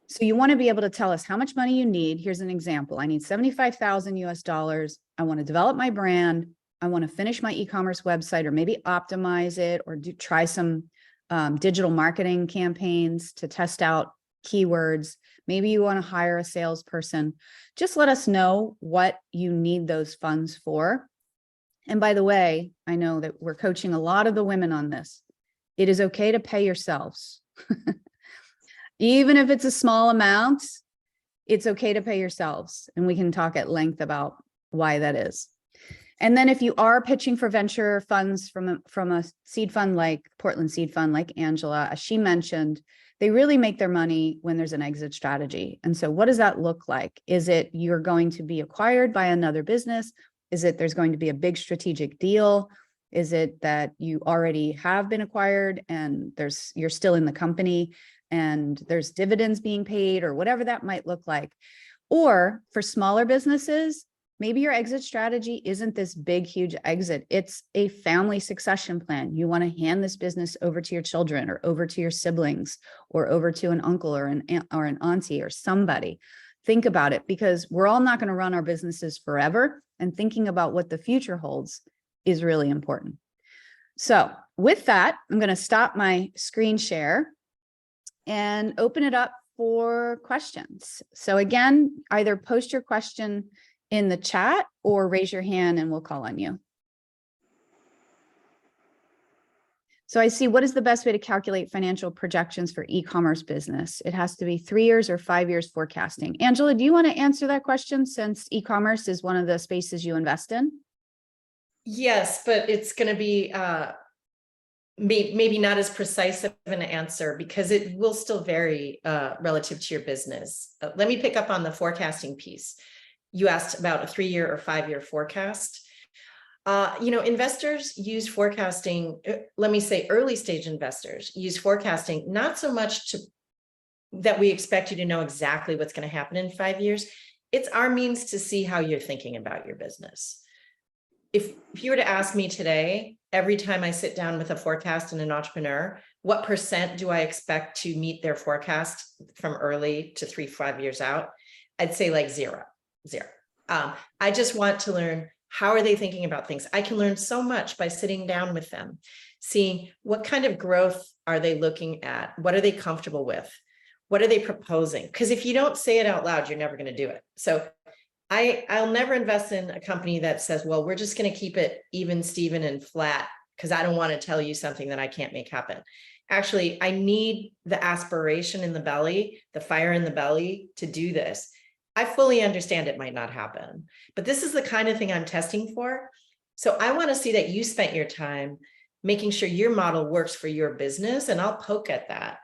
So you want to be able to tell us how much money you need. Here's an example. I need 75,000 US dollars. I want to develop my brand. I want to finish my e-commerce website, or maybe optimize it, or try some digital marketing campaigns to test out keywords. Maybe you want to hire a salesperson. Just let us know what you need those funds for. And by the way, I know that we're coaching a lot of the women on this. It is okay to pay yourselves. Even if it's a small amount, it's okay to pay yourselves. And we can talk at length about why that is. And then if you are pitching for venture funds from a seed fund like Portland Seed Fund, like Angela, as she mentioned, they really make their money when there's an exit strategy. And so what does that look like? Is it you're going to be acquired by another business? Is it there's going to be a big strategic deal? Is it that you already have been acquired and you're still in the company and there's dividends being paid, or whatever that might look like? Or for smaller businesses, maybe your exit strategy isn't this big, huge exit. It's a family succession plan. You want to hand this business over to your children, or over to your siblings, or over to an uncle or an aunt or an auntie or somebody. Think about it, because we're all not going to run our businesses forever, and thinking about what the future holds is really important. So with that, I'm going to stop my screen share and open it up for questions. So again, either post your question in the chat or raise your hand and we'll call on you. So I see, what is the best way to calculate financial projections for e-commerce business? It has to be 3 years or 5 years forecasting. Angela, do you want to answer that question, since e-commerce is one of the spaces you invest in? Yes, but it's going to be maybe not as precise of an answer, because it will still vary relative to your business. Let me pick up on the forecasting piece. You asked about a 3-year or 5-year forecast. Investors use forecasting. Let me say early stage investors use forecasting, not so much that we expect you to know exactly what's going to happen in 5 years. It's our means to see how you're thinking about your business. If you were to ask me today, every time I sit down with a forecast and an entrepreneur, what % do I expect to meet their forecast from early to 3-5 years out? I'd say like zero. I just want to learn, how are they thinking about things? I can learn so much by sitting down with them, seeing what kind of growth are they looking at? What are they comfortable with? What are they proposing? Because if you don't say it out loud, you're never going to do it. So I'll never invest in a company that says, well, we're just going to keep it even, Steven, and flat, because I don't want to tell you something that I can't make happen. Actually, I need the aspiration in the belly, the fire in the belly to do this. I fully understand it might not happen, but this is the kind of thing I'm testing for. So I want to see that you spent your time making sure your model works for your business, and I'll poke at that.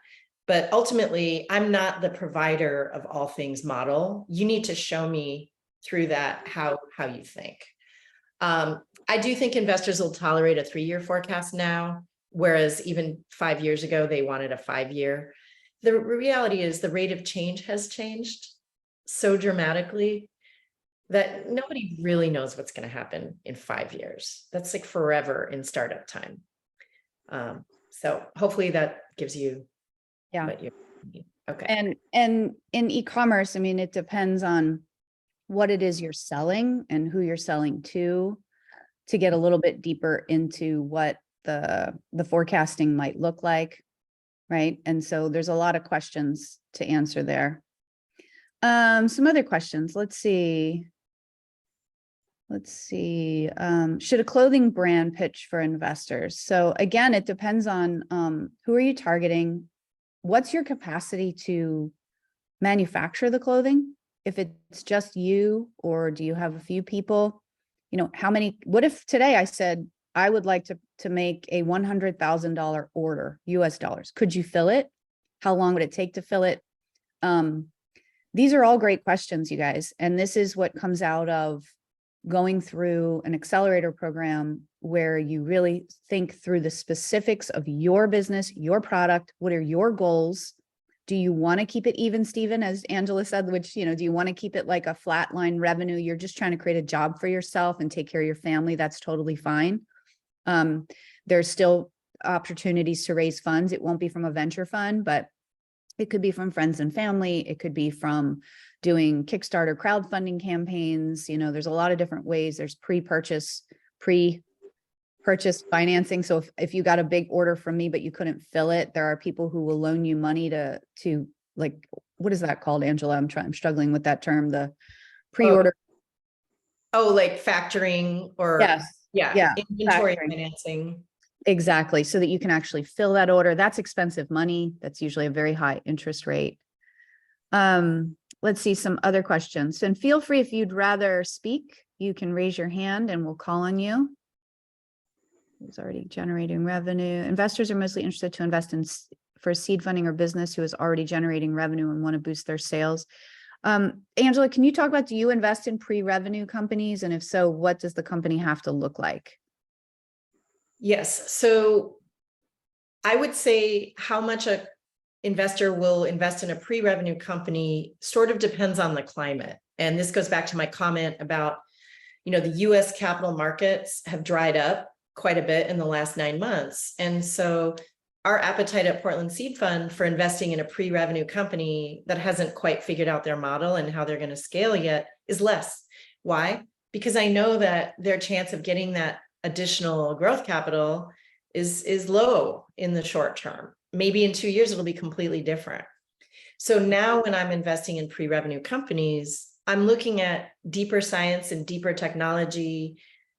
But ultimately, I'm not the provider of all things model. You need to show me through that how you think. I do think investors will tolerate a 3-year forecast now, whereas even 5 years ago, they wanted a 5-year. The reality is the rate of change has changed so dramatically that nobody really knows what's going to happen in 5 years. That's like forever in startup time. So hopefully that gives you what you need. Okay. And in e-commerce, I mean, it depends on what it is you're selling and who you're selling to get a little bit deeper into what the forecasting might look like, right? And so there's a lot of questions to answer there. Some other questions. Let's see. Should a clothing brand pitch for investors? So again, it depends on who are you targeting? What's your capacity to manufacture the clothing? If it's just you, or do you have a few people? You know, what if today I said, I would like to make a $100,000 order, US dollars. Could you fill it? How long would it take to fill it? These are all great questions, you guys. And this is what comes out of going through an accelerator program where you really think through the specifics of your business, your product. What are your goals? Do you want to keep it even, Steven, as Angela said, which, you know, do you want to keep it like a flat line revenue? You're just trying to create a job for yourself and take care of your family. That's totally fine. There's still opportunities to raise funds. It won't be from a venture fund, but it could be from friends and family. It could be from doing Kickstarter crowdfunding campaigns. You know, there's a lot of different ways. There's pre-purchase financing. So if you got a big order from me, but you couldn't fill it, there are people who will loan you money to like, what is that called, Angela? I'm struggling with that term, the pre-order. Oh, like factoring or Yes. Yeah. inventory Factoring. financing. Exactly. So that you can actually fill that order. That's expensive money. That's usually a very high interest rate. Let's see some other questions. And feel free, if you'd rather speak, you can raise your hand and we'll call on you. Who's already generating revenue. Investors are mostly interested to invest in for seed funding or business who is already generating revenue and want to boost their sales. Angela, can you talk about, do you invest in pre-revenue companies? And if so, what does the company have to look like? Yes. So I would say how much a investor will invest in a pre-revenue company sort of depends on the climate. And this goes back to my comment about, you know, the US capital markets have dried up quite a bit in the last 9 months. And so our appetite at Portland Seed Fund for investing in a pre-revenue company that hasn't quite figured out their model and how they're going to scale yet is less. Why? Because I know that their chance of getting that additional growth capital is low in the short term. Maybe in 2 years, it'll be completely different. So now when I'm investing in pre-revenue companies, I'm looking at deeper science and deeper technology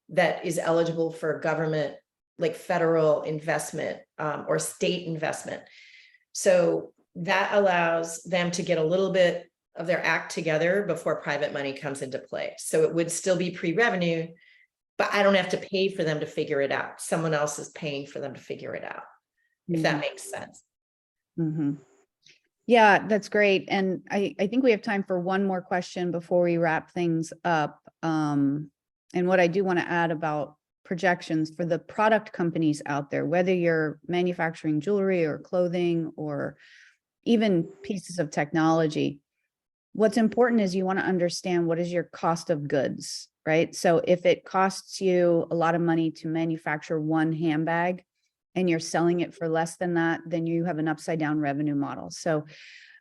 that is eligible for government, like federal investment or state investment. So that allows them to get a little bit of their act together before private money comes into play. So it would still be pre-revenue, but I don't have to pay for them to figure it out. Someone else is paying for them to figure it out, if that makes sense. Mm-hmm. Yeah, that's great. And I think we have time for one more question before we wrap things up. And what I do want to add about projections for the product companies out there, whether you're manufacturing jewelry or clothing or even pieces of technology, what's important is you want to understand what is your cost of goods, right? So if it costs you a lot of money to manufacture one handbag and you're selling it for less than that, then you have an upside down revenue model. So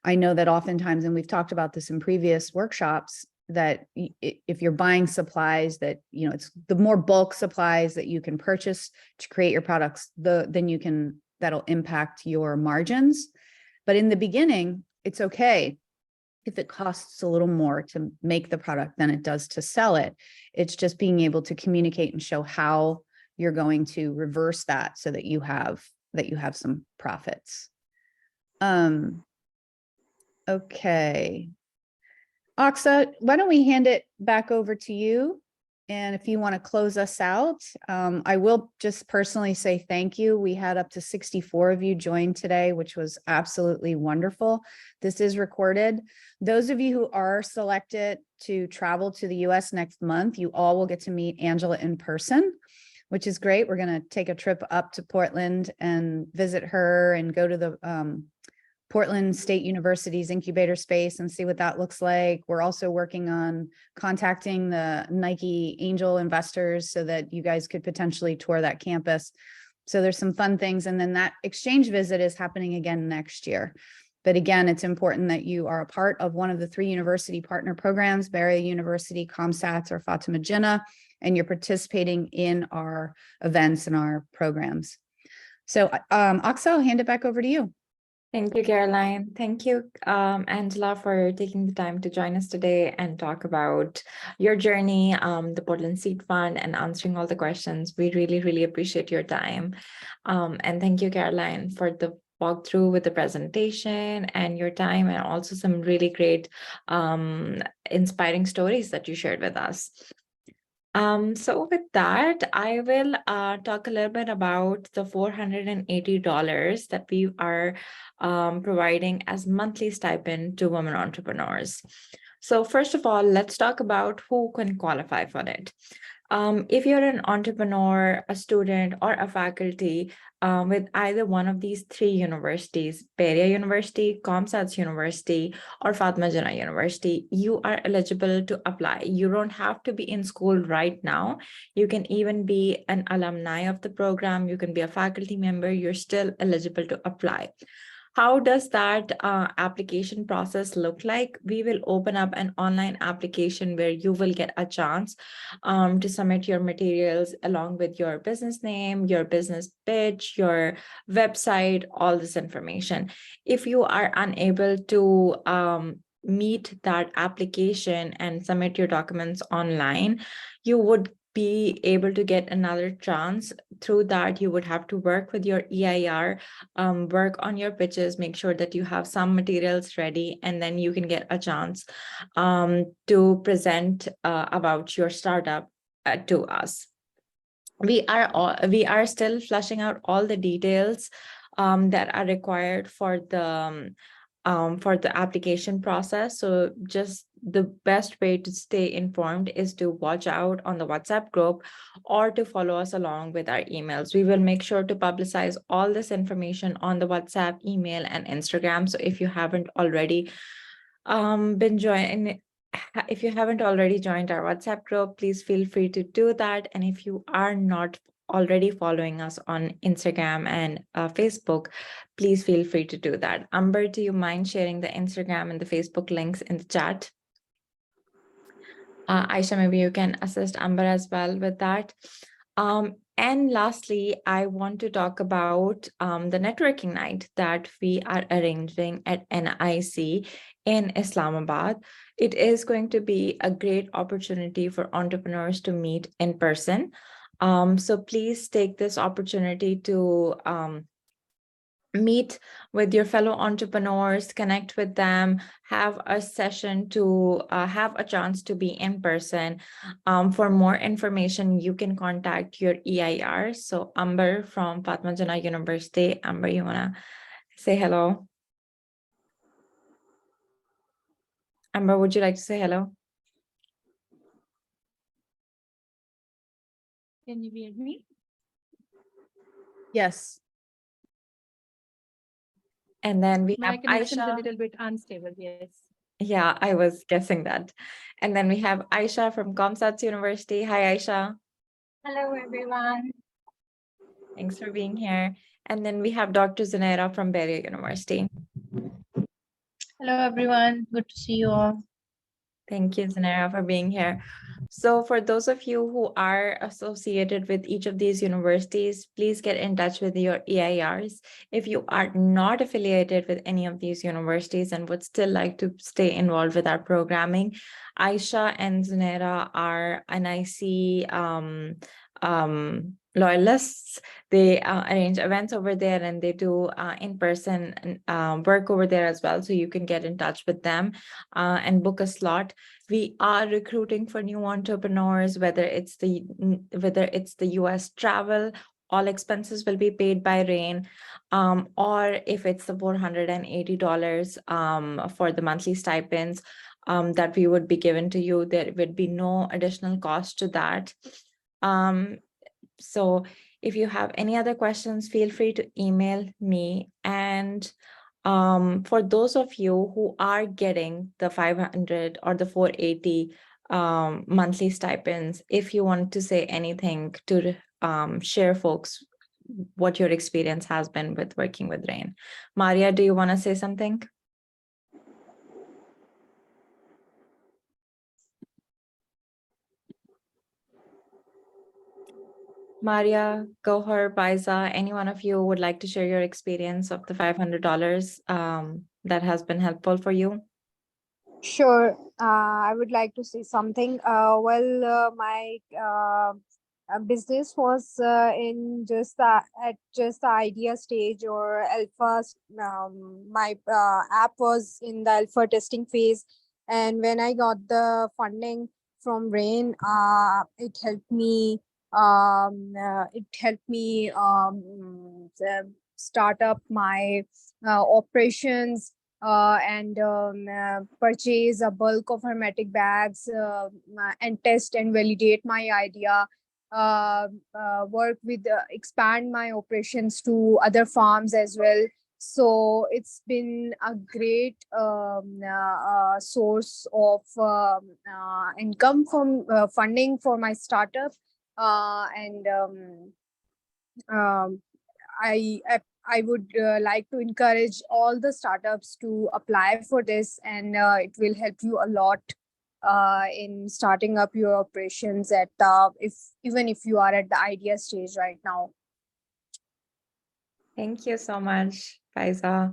I know that oftentimes, and we've talked about this in previous workshops, that if you're buying supplies that, you know, it's the more bulk supplies that you can purchase to create your products, that'll impact your margins. But in the beginning, it's okay if it costs a little more to make the product than it does to sell it. It's just being able to communicate and show how you're going to reverse that so that you have some profits. Okay. Aksa, why don't we hand it back over to you? And if you want to close us out, I will just personally say thank you. We had up to 64 of you join today, which was absolutely wonderful. This is recorded. Those of you who are selected to travel to the US next month, you all will get to meet Angela in person, which is great. We're going to take a trip up to Portland and visit her and go to the Portland State University's incubator space and see what that looks like. We're also working on contacting the Nike angel investors so that you guys could potentially tour that campus. So there's some fun things. And then that exchange visit is happening again next year. But again, it's important that you are a part of one of the 3 university partner programs, Bay Area University, ComStats, or Fatima Jinnah, and you're participating in our events and our programs. So Aksa, I'll hand it back over to you. Thank you, Caroline. Thank you, Angela, for taking the time to join us today and talk about your journey, the Portland Seed Fund, and answering all the questions. We really, really appreciate your time. And thank you, Caroline, for the walkthrough with the presentation and your time, and also some really great, inspiring stories that you shared with us. So with that, I will talk a little bit about the $480 that we are providing as monthly stipend to women entrepreneurs. So first of all, let's talk about who can qualify for it. If you're an entrepreneur, a student, or a faculty with either one of these 3 universities, Bay Area University, ComStats University, or Fatima Jinnah University, you are eligible to apply. You don't have to be in school right now. You can even be an alumni of the program. You can be a faculty member. You're still eligible to apply. How does that application process look like? We will open up an online application where you will get a chance to submit your materials along with your business name, your business pitch, your website, all this information. If you are unable to meet that application and submit your documents online, you would be able to get another chance. Through that, you would have to work with your EIR, work on your pitches, make sure that you have some materials ready, and then you can get a chance to present about your startup to us. We are still fleshing out all the details that are required for the application process. So just the best way to stay informed is to watch out on the WhatsApp group or to follow us along with our emails. We will make sure to publicize all this information on the WhatsApp, email, and Instagram. So if you haven't already if you haven't already joined our WhatsApp group, please feel free to do that. And if you are not already following us on Instagram and Facebook, please feel free to do that. Amber, do you mind sharing the Instagram and the Facebook links in the chat? Aisha, maybe you can assist Amber as well with that. And lastly, I want to talk about the networking night that we are arranging at NIC in Islamabad. It is going to be a great opportunity for entrepreneurs to meet in person. So please take this opportunity to meet with your fellow entrepreneurs, connect with them, have a session to have a chance to be in person. For more information, you can contact your EIR. So Amber from Fatima Jinnah University. Amber, you want to say hello? Amber, would you like to say hello? Can you hear me? Yes. And then we My have connection is a Aisha. little bit unstable, yes. Yeah, I was guessing that. And then we have Aisha from ComStats University. Hi, Aisha. Hello, everyone. Thanks for being here. And then we have Dr. Zunaira from Bay Area University. Hello, everyone. Good to see you all. Thank you, Zunaira, for being here. So for those of you who are associated with each of these universities, please get in touch with your EIRs. If you are not affiliated with any of these universities and would still like to stay involved with our programming, Aisha and Zunaira are NIC loyalists. They arrange events over there and they do in-person work over there as well. So you can get in touch with them and book a slot. We are recruiting for new entrepreneurs, whether it's the US travel, all expenses will be paid by RAIN, or if it's the $480 for the monthly stipends that we would be given to you, there would be no additional cost to that. So if you have any other questions, feel free to email me. And for those of you who are getting the 500 or the 480 monthly stipends, if you want to say anything to share folks what your experience has been with working with RAIN. Maria, do you want to say something? Maria, Gohar, Baiza, any one of you would like to share your experience of the $500 that has been helpful for you? Sure. I would like to say something. My business was in just at just the idea stage or alpha. My app was in the alpha testing phase, and when I got the funding from Rain, it helped me. Start up my operations and purchase a bulk of hermetic bags and test and validate my idea. Work with expand my operations to other farms as well. So it's been a great source of income from funding for my startup, and I I would like to encourage all the startups to apply for this, and it will help you a lot in starting up your operations at even if you are at the idea stage right now. Thank you so much, Faiza.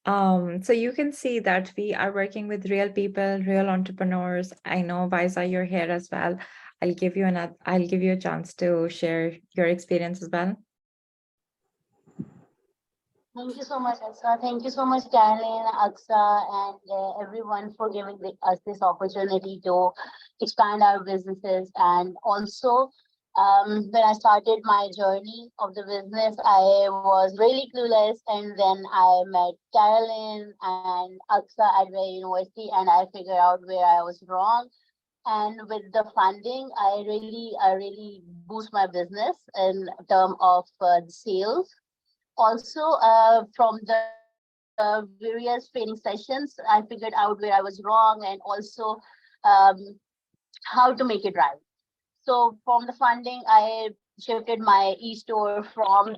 So you can see that we are working with real people, real entrepreneurs. I know, Faiza, you're here as well. I'll give you a chance to share your experience as well. Thank you so much, Aksa. Thank you so much, Caroline, Aksa, and everyone for giving us this opportunity to expand our businesses. And also, when I started my journey of the business, I was really clueless. And then I met Caroline and Aksa at Ray University, and I figured out where I was wrong. And with the funding, I really boost my business in terms of the sales. Also, from the various training sessions, I figured out where I was wrong, and also how to make it right. So from the funding, I shifted my e-store from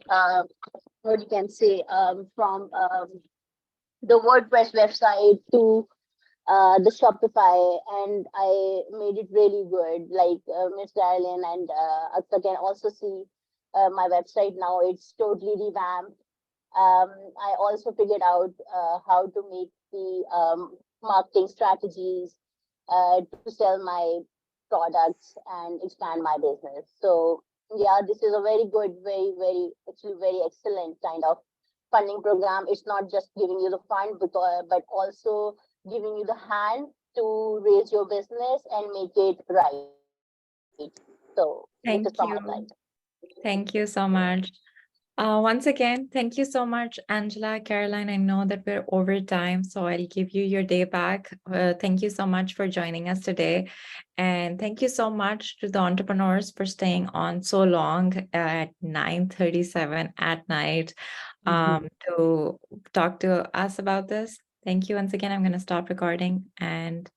what you can say from the WordPress website to the Shopify, and I made it really good. Like Miss Darlene and Aksa can also see my website now. It's totally revamped. I also figured out how to make the marketing strategies to sell my products and expand my business. So yeah, this is a very good, actually very excellent kind of funding program. It's not just giving you the fund, but also giving you the hand to raise your business and make it right. So Thank this is from my you. side. Thank you so much. Once again, thank you so much, Angela, Caroline. I know that we're over time, so I'll give you your day back. Thank you so much for joining us today. And thank you so much to the entrepreneurs for staying on so long at 9:37 at night to talk to us about this. Thank you once again. I'm going to stop recording and